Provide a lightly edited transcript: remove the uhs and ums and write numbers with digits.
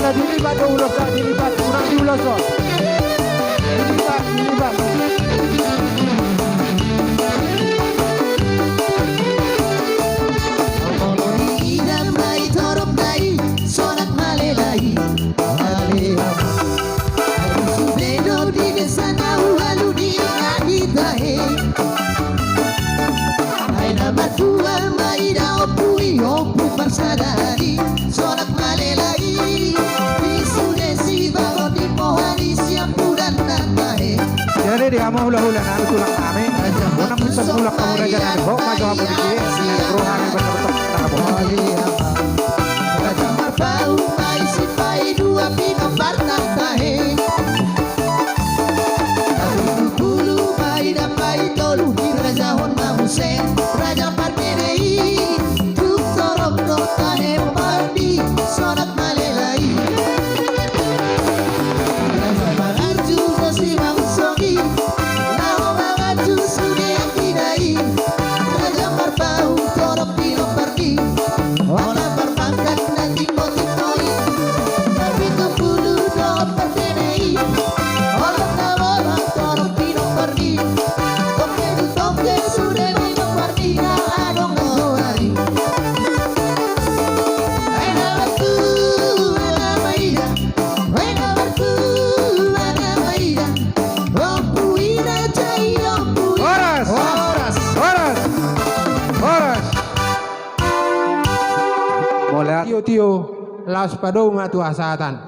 ada dilibat do ulos dah dilibat kurang diulos do. Dilibat. Sadari sorak malelai disudesi bago di mohani siampu dan tatahe. Jadi dia mau hula-hula nanti tulang kami. Unang bisa tulak kamu raja nanti. Bawa maju kamu di sini. Si rohani betul-betul kita bawa. Raja marpau mai sipai dua pino bartatahe. Tahu bulu mai dapai tolu di raja hon mamuse. Raja partenei tahe mandi sonak malelai Raja Mararju si mangsogi nao mangaju sude akidai Raja Marpau torok pino pergi ona perpangkat nanti motikoi tapi kebulu do pertenei ona tawara torok pino pergi toke sude pino pergi na adong goai Tio las padong atu asatan.